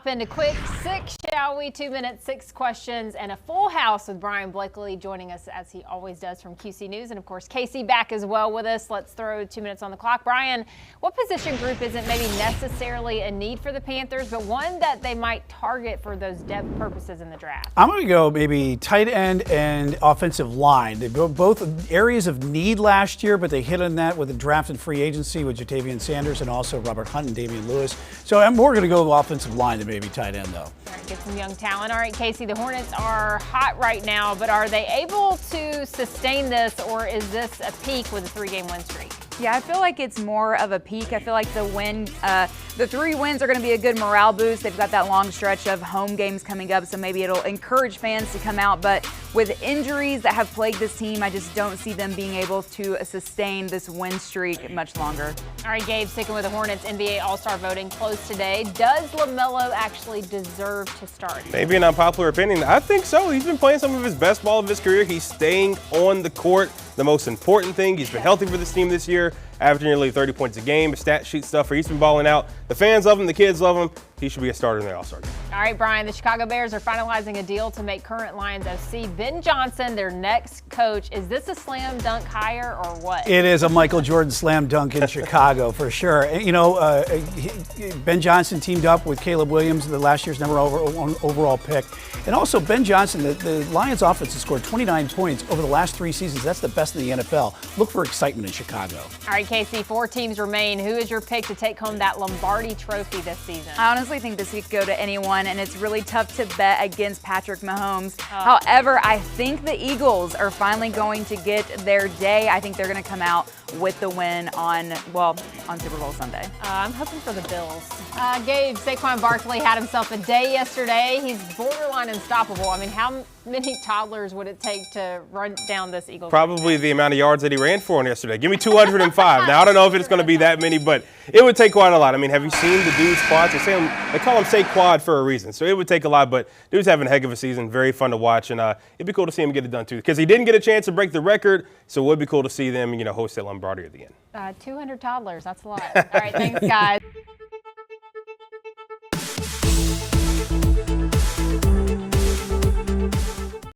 hop into quick six, shall we? 2 minutes, 6 questions, and a full house with Brian Blakely joining us as he always does from QC News. And of course, Casey back as well with us. Let's throw 2 minutes on the clock. Brian, what position group isn't maybe necessarily a need for the Panthers, but one that they might target for those depth purposes in the draft? I'm going to go maybe tight end and offensive line. They both areas of need last year, but they hit on that with the draft and free agency with Jatavian Sanders and also Robert Hunt and Damian Lewis. So I'm more going to go offensive line than maybe tight end, though. All right, get some young talent. All right, Casey, the Hornets are hot right now, but are they able to sustain this, or is this a peak with a 3-game win streak? Yeah, I feel like it's more of a peak. I feel like the 3 wins are going to be a good morale boost. They've got that long stretch of home games coming up, so maybe it'll encourage fans to come out. But with injuries that have plagued this team, I just don't see them being able to sustain this win streak much longer. All right, Gabe, sticking with the Hornets, NBA All-Star voting closed today. Does LaMelo actually deserve to start? Maybe an unpopular opinion. I think so. He's been playing some of his best ball of his career. He's staying on the court. The most important thing, he's been healthy for this team this year, averaging nearly 30 points a game, stat sheet stuff where he's been balling out. The fans love him, the kids love him. He should be a starter in the All-Star game. All right, Brian, the Chicago Bears are finalizing a deal to make current Lions OC Ben Johnson their next coach. Is this a slam dunk hire or what? It is a Michael Jordan slam dunk in Chicago for sure. And, you know, Ben Johnson teamed up with Caleb Williams, the last year's number overall pick. And also Ben Johnson, the Lions offense has scored 29 points over the last 3 seasons. That's the best in the NFL. Look for excitement in Chicago. All right, Casey, 4 teams remain. Who is your pick to take home that Lombardi Trophy this season? I honestly think this could go to anyone, and it's really tough to bet against Patrick Mahomes. However, I think the Eagles are finally going to get their day. I think they're going to come out with the win on Super Bowl Sunday. I'm hoping for the Bills. Gabe, Saquon Barkley had himself a day yesterday. He's borderline unstoppable. I mean, how many toddlers would it take to run down this Eagles? Probably the amount of yards that he ran for on yesterday. Give me 205. Now, I don't know if it's going to be that many, but it would take quite a lot. I mean, have you seen the dude's quads? They call him Saquad for a reason. So it would take a lot, but dude's having a heck of a season. Very fun to watch, and it'd be cool to see him get it done, too, because he didn't get a chance to break the record, so it would be cool to see them, host at Lombardi at the end. 200 toddlers. That's a lot. All right, thanks, guys.